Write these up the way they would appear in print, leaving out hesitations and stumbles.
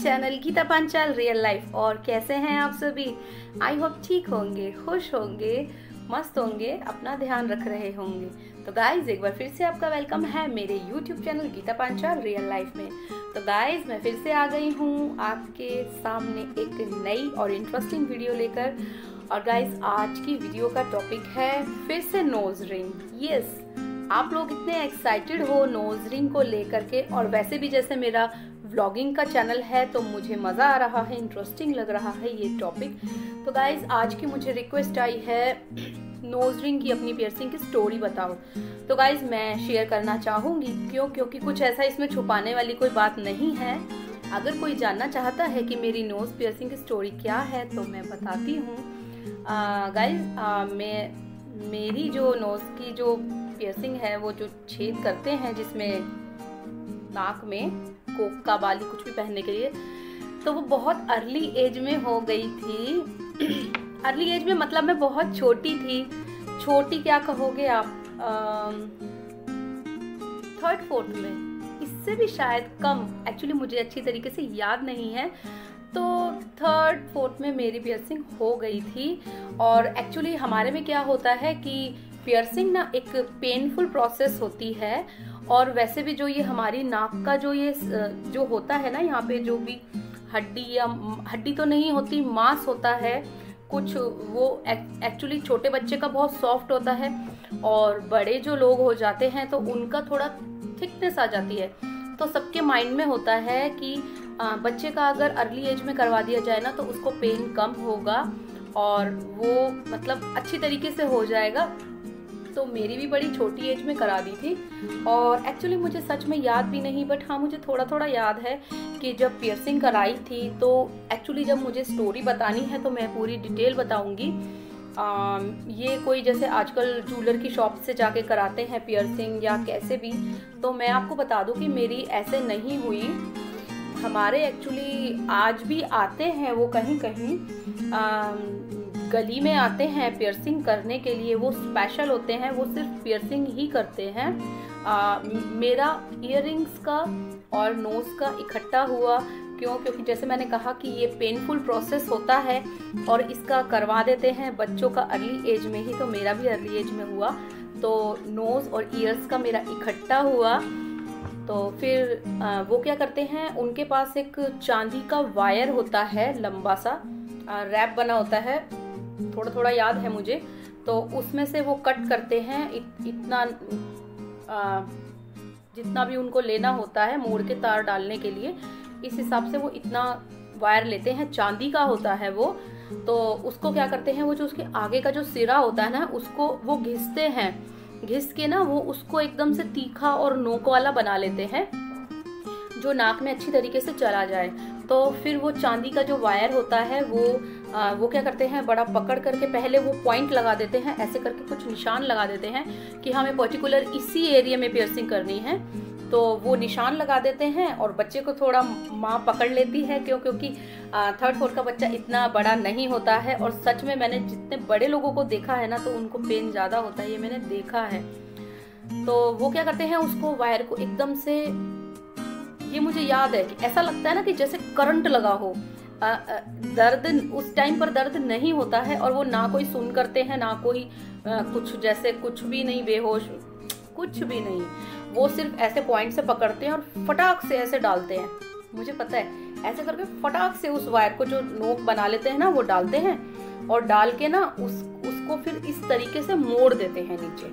Channel Geeta Panchal real life. और कैसे हैं आप सभी? आई होप ठीक होंगे, खुश होंगे, मस्त होंगे, अपना ध्यान रख रहे होंगे। तो गाइज एक बार फिर से आपका वेलकम है मेरे YouTube channel Geeta Panchal real life में। तो गाइज मैं फिर से आ गई हूँ आपके सामने एक नई और इंटरेस्टिंग वीडियो लेकर। और गाइज आज की वीडियो का टॉपिक है फिर से नोज रिंग। यस, आप लोग इतने एक्साइटेड हो नोज रिंग को लेकर के, और वैसे भी जैसे मेरा व्लॉगिंग का चैनल है तो मुझे मज़ा आ रहा है, इंटरेस्टिंग लग रहा है ये टॉपिक। तो गाइज आज की मुझे रिक्वेस्ट आई है नोज रिंग की अपनी पियर्सिंग की स्टोरी बताओ। तो गाइज मैं शेयर करना चाहूँगी, क्योंकि कुछ ऐसा इसमें छुपाने वाली कोई बात नहीं है। अगर कोई जानना चाहता है कि मेरी नोज पियर्सिंग की स्टोरी क्या है तो मैं बताती हूँ। गाइज मेरी जो नोज की जो पियर्सिंग है, वो जो छेद करते हैं जिसमें नाक में कोक का बाली कुछ भी पहनने के लिए, तो वो बहुत अर्ली एज में हो गई थी। अर्ली एज में मतलब मैं बहुत छोटी थी। छोटी क्या कहोगे आप, थर्ड फोर्थ में, इससे भी शायद कम। एक्चुअली मुझे अच्छी तरीके से याद नहीं है, तो थर्ड फोर्थ में मेरी पियर्सिंग हो गई थी। और एक्चुअली हमारे में क्या होता है कि पियर्सिंग ना एक पेनफुल प्रोसेस होती है। और वैसे भी जो ये हमारी नाक का जो होता है ना, यहाँ पे जो भी हड्डी या हड्डी तो नहीं होती, मांस होता है कुछ, वो एक्चुअली छोटे बच्चे का बहुत सॉफ्ट होता है, और बड़े जो लोग हो जाते हैं तो उनका थोड़ा थिकनेस आ जाती है। तो सबके माइंड में होता है कि बच्चे का अगर अर्ली एज में करवा दिया जाए ना तो उसको पेन कम होगा और वो मतलब अच्छी तरीके से हो जाएगा। तो मेरी भी बड़ी छोटी एज में करा दी थी। और एक्चुअली मुझे सच में याद भी नहीं, बट हाँ मुझे थोड़ा थोड़ा याद है कि जब पियर्सिंग कराई थी, तो एक्चुअली जब मुझे स्टोरी बतानी है तो मैं पूरी डिटेल बताऊंगी। ये कोई जैसे आजकल ज्वेलर की शॉप से जाके कराते हैं पियर्सिंग या कैसे भी, तो मैं आपको बता दूं कि मेरी ऐसे नहीं हुई। हमारे एक्चुअली आज भी आते हैं वो कहीं कहीं गली में आते हैं पियर्सिंग करने के लिए। वो स्पेशल होते हैं, वो सिर्फ पियर्सिंग ही करते हैं। मेरा इयररिंग्स का और नोज का इकट्ठा हुआ, क्योंकि जैसे मैंने कहा कि ये पेनफुल प्रोसेस होता है और इसका करवा देते हैं बच्चों का अर्ली एज में ही। तो मेरा भी अर्ली एज में हुआ, तो नोज और ईयर्स का मेरा इकट्ठा हुआ। तो फिर वो क्या करते हैं, उनके पास एक चांदी का वायर होता है, लंबा सा रैप बना होता है, थोड़ा थोड़ा याद है मुझे। तो उसमें से वो कट करते हैं इतना जितना भी उनको लेना होता है मोड़ के तार डालने के लिए, इस हिसाब से वो इतना वायर लेते हैं। चांदी का होता है वो। तो उसको क्या करते हैं, वो जो उसके आगे का जो सिरा होता है ना, उसको वो घिसते हैं। घिस के ना वो उसको एकदम से तीखा और नोक वाला बना लेते हैं, जो नाक में अच्छी तरीके से चला जाए। तो फिर वो चांदी का जो वायर होता है वो क्या करते हैं, बड़ा पकड़ करके पहले वो पॉइंट लगा देते हैं, ऐसे करके कुछ निशान लगा देते हैं कि हमें पर्टिकुलर इसी एरिया में पियर्सिंग करनी है। तो वो निशान लगा देते हैं और बच्चे को थोड़ा माँ पकड़ लेती है, क्योंकि थर्ड फोर्थ का बच्चा इतना बड़ा नहीं होता है। और सच में मैंने जितने बड़े लोगों को देखा है ना, तो उनको पेन ज़्यादा होता है, ये मैंने देखा है। तो वो क्या करते हैं, उसको वायर को एकदम से, ये मुझे याद है कि ऐसा लगता है ना कि जैसे करंट लगा हो। दर्द उस टाइम पर दर्द नहीं होता है, और वो ना कोई सुन करते हैं ना कोई कुछ, जैसे कुछ भी नहीं, बेहोश कुछ भी नहीं। वो सिर्फ ऐसे पॉइंट से पकड़ते हैं और फटाक से ऐसे डालते हैं। मुझे पता है, ऐसे करके फटाक से उस वायर को जो नोक बना लेते हैं ना, वो डालते हैं, और डाल के ना उसको फिर इस तरीके से मोड़ देते हैं नीचे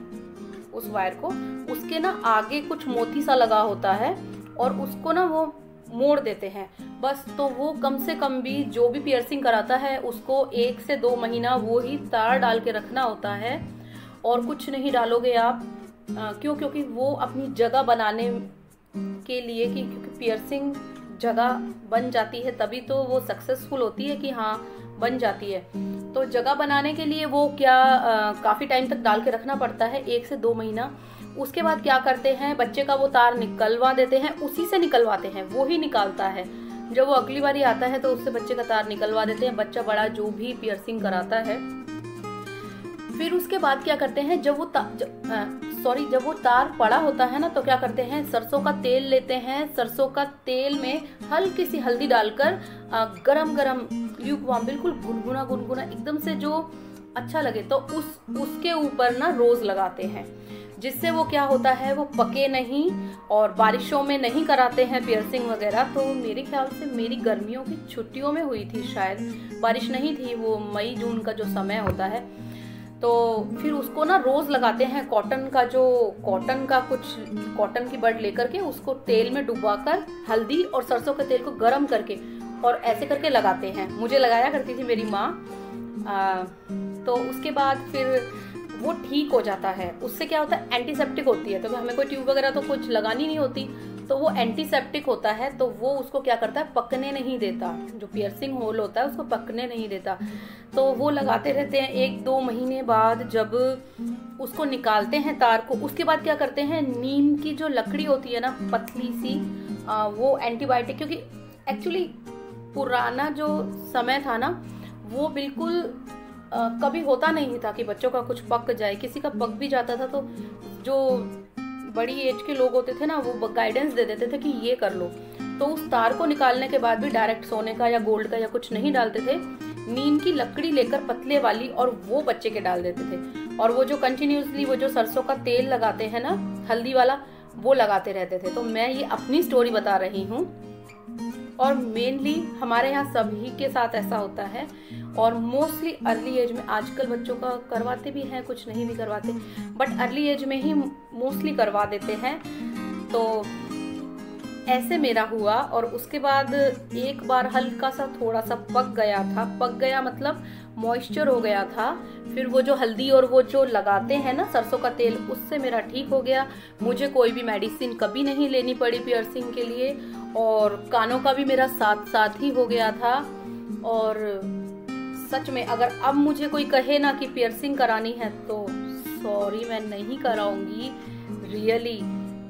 उस वायर को। उसके ना आगे कुछ मोती सा लगा होता है और उसको ना वो मोड़ देते हैं बस। तो वो कम से कम भी जो भी पियर्सिंग कराता है उसको 1 से 2 महीना वो ही तार डाल के रखना होता है, और कुछ नहीं डालोगे आप। क्योंकि वो अपनी जगह बनाने के लिए, क्योंकि पियर्सिंग जगह बन जाती है तभी तो वो सक्सेसफुल होती है कि हाँ बन जाती है। तो जगह बनाने के लिए वो काफ़ी टाइम तक डाल के रखना पड़ता है, 1 से 2 महीना। उसके बाद क्या करते हैं, बच्चे का वो तार निकलवा देते हैं, उसी से निकलवाते हैं, वो ही निकालता है। जब वो अगली बारी आता है तो उससे बच्चे का तार निकलवा देते हैं, बच्चा बड़ा जो भी पियर्सिंग कराता है। फिर उसके बाद क्या करते हैं, जब वो सॉरी, जब वो तार पड़ा होता है ना तो क्या करते हैं, सरसों का तेल लेते हैं, सरसों का तेल में हल्की सी हल्दी डालकर गरम गरम ल्यूकवार्म, बिल्कुल गुनगुना गुनगुना एकदम से जो अच्छा लगे, तो उसके ऊपर ना रोज लगाते हैं, जिससे वो क्या होता है, वो पके नहीं और बारिशों में नहीं कराते हैं पियर्सिंग वगैरह। तो मेरे ख्याल से मेरी गर्मियों की छुट्टियों में हुई थी शायद, बारिश नहीं थी, वो मई जून का जो समय होता है। तो फिर उसको ना रोज लगाते हैं, कॉटन की बड लेकर के उसको तेल में डुबाकर हल्दी और सरसों के तेल को गरम करके और ऐसे करके लगाते हैं। मुझे लगाया करती थी मेरी माँ। तो उसके बाद फिर वो ठीक हो जाता है। उससे क्या होता है, एंटीसेप्टिक होती है, तो हमें कोई ट्यूब वगैरह तो कुछ लगानी नहीं होती, तो वो एंटीसेप्टिक होता है, तो वो उसको क्या करता है, पकने नहीं देता, जो पियर्सिंग होल होता है उसको पकने नहीं देता। तो वो लगाते रहते हैं। 1-2 महीने बाद जब उसको निकालते हैं तार को, उसके बाद क्या करते हैं, नीम की जो लकड़ी होती है ना, पतली सी, वो एंटीबायोटिक, क्योंकि एक्चुअली पुराना जो समय था ना, वो बिल्कुल कभी होता नहीं था कि बच्चों का कुछ पक जाए। किसी का पक भी जाता था तो जो बड़ी एज के लोग होते थे ना, वो गाइडेंस दे देते थे कि ये कर लो। तो उस तार को निकालने के बाद भी डायरेक्ट सोने का या गोल्ड का या कुछ नहीं डालते थे, नीम की लकड़ी लेकर पतले वाली, और वो बच्चे के डाल देते थे। और वो जो कंटिन्यूसली वो जो सरसों का तेल लगाते हैं ना, हल्दी वाला, वो लगाते रहते थे। तो मैं ये अपनी स्टोरी बता रही हूँ, और मेनली हमारे यहाँ सभी के साथ ऐसा होता है, और मोस्टली अर्ली एज में। आजकल बच्चों का करवाते भी हैं, कुछ नहीं भी करवाते, बट अर्ली एज में ही मोस्टली करवा देते हैं। तो ऐसे मेरा हुआ, और उसके बाद एक बार हल्का सा थोड़ा सा पक गया मतलब मॉइस्चर हो गया था। फिर वो जो हल्दी और वो जो लगाते हैं ना सरसों का तेल, उससे मेरा ठीक हो गया। मुझे कोई भी मेडिसिन कभी नहीं लेनी पड़ी पियर्सिंग के लिए, और कानों का भी मेरा साथ हो गया था। और सच में अगर अब मुझे कोई कहे ना कि पियर्सिंग करानी है, तो सॉरी, मैं नहीं कराऊंगी। रियली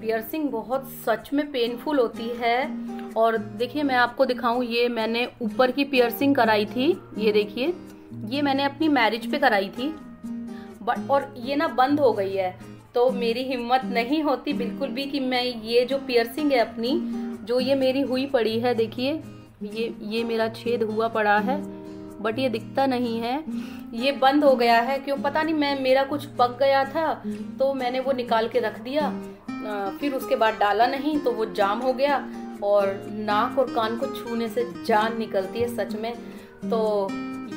पियर्सिंग बहुत सच में पेनफुल होती है। और देखिए, मैं आपको दिखाऊं, ये मैंने ऊपर की पियर्सिंग कराई थी, ये देखिए, ये मैंने अपनी मैरिज पे कराई थी, बट और ये ना बंद हो गई है। तो मेरी हिम्मत नहीं होती बिल्कुल भी कि मैं ये जो पियर्सिंग है अपनी, जो ये मेरी हुई पड़ी है, देखिए ये मेरा छेद हुआ पड़ा है, बट ये दिखता नहीं है, ये बंद हो गया है। क्यों पता नहीं, मेरा कुछ पक गया था तो मैंने वो निकाल के रख दिया, फिर उसके बाद डाला नहीं तो वो जाम हो गया, और नाक और कान को छूने से जान निकलती है सच में। तो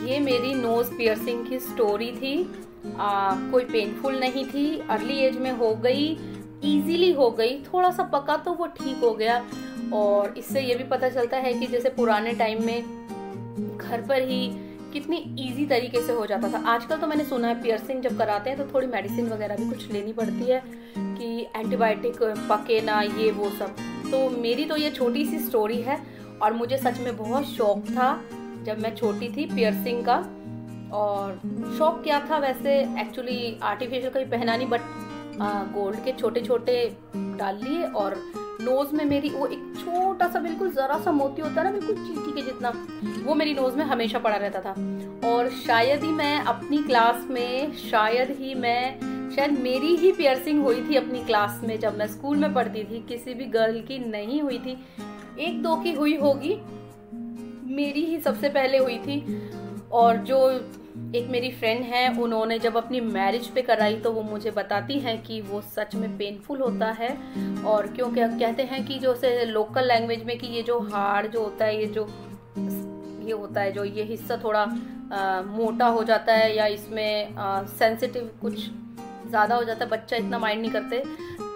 ये मेरी नोज पियर्सिंग की स्टोरी थी। कोई पेनफुल नहीं थी, अर्ली एज में हो गई, इजीली हो गई, थोड़ा सा पका तो वो ठीक हो गया। और इससे ये भी पता चलता है कि जैसे पुराने टाइम में घर पर ही कितनी इजी तरीके से हो जाता था। आजकल तो मैंने सुना है पियर्सिंग जब कराते हैं तो थोड़ी मेडिसिन वगैरह भी कुछ लेनी पड़ती है कि एंटीबायोटिक पके ना, ये वो सब। तो मेरी तो ये छोटी सी स्टोरी है, और मुझे सच में बहुत शौक था जब मैं छोटी थी पियर्सिंग का। और शौक क्या था वैसे, एक्चुअली आर्टिफिशियल कहीं पहना नहीं, बट गोल्ड के छोटे छोटे डाल लिए, और नोज में मेरी वो एक छोटा सा बिल्कुल जरा सा मोती होता है ना, बिल्कुल चींटी के जितना, वो मेरी नोज में हमेशा पड़ा रहता था। और शायद ही मैं अपनी क्लास में, शायद मेरी ही पियर्सिंग हुई थी अपनी क्लास में, जब मैं स्कूल में पढ़ती थी। किसी भी गर्ल की नहीं हुई थी, 1-2 की हुई होगी, मेरी ही सबसे पहले हुई थी। और जो एक मेरी फ्रेंड है, उन्होंने जब अपनी मैरिज पे कराई तो वो मुझे बताती हैं कि वो सच में पेनफुल होता है। और क्योंकि कहते हैं कि जो से लोकल लैंग्वेज में कि ये जो हाड़ जो होता है, ये होता है जो ये हिस्सा थोड़ा मोटा हो जाता है, या इसमें सेंसिटिव कुछ ज़्यादा हो जाता है, बच्चा इतना माइंड नहीं करते।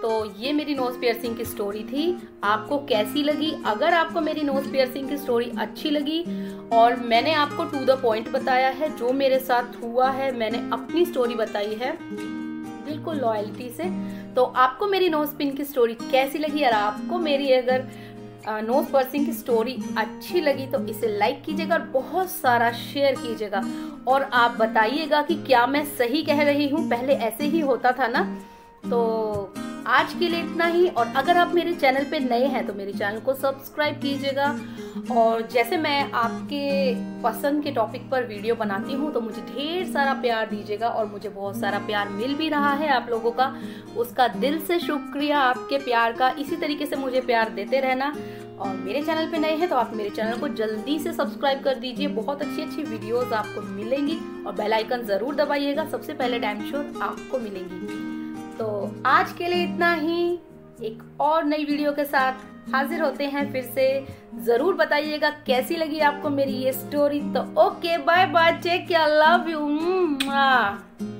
तो ये मेरी नोज पियर्सिंग की स्टोरी थी। आपको कैसी लगी? अगर आपको मेरी नोज पियर्सिंग की स्टोरी अच्छी लगी और मैंने आपको टू द पॉइंट बताया है, जो मेरे साथ हुआ है, मैंने अपनी स्टोरी बताई है बिल्कुल लॉयल्टी से, तो आपको मेरी नोज पिन की स्टोरी कैसी लगी? और आपको मेरी अगर नोज पियर्सिंग की स्टोरी अच्छी लगी तो इसे लाइक कीजिएगा और बहुत सारा शेयर कीजिएगा। और आप बताइएगा कि क्या मैं सही कह रही हूँ, पहले ऐसे ही होता था ना? तो आज के लिए इतना ही। और अगर आप मेरे चैनल पे नए हैं तो मेरे चैनल को सब्सक्राइब कीजिएगा। और जैसे मैं आपके पसंद के टॉपिक पर वीडियो बनाती हूँ तो मुझे ढेर सारा प्यार दीजिएगा, और मुझे बहुत सारा प्यार मिल भी रहा है आप लोगों का, उसका दिल से शुक्रिया आपके प्यार का। इसी तरीके से मुझे प्यार देते रहना। और मेरे चैनल पे नए हैं तो आप मेरे चैनल को जल्दी से सब्सक्राइब कर दीजिए, बहुत अच्छी अच्छी वीडियोस आपको मिलेंगी। और बेल आइकन जरूर दबाइएगा, सबसे पहले टाइम श्योर आपको मिलेंगी। तो आज के लिए इतना ही, एक और नई वीडियो के साथ हाजिर होते हैं फिर से। जरूर बताइएगा कैसी लगी आपको मेरी ये स्टोरी। तो okay, bye bye, take care, love you.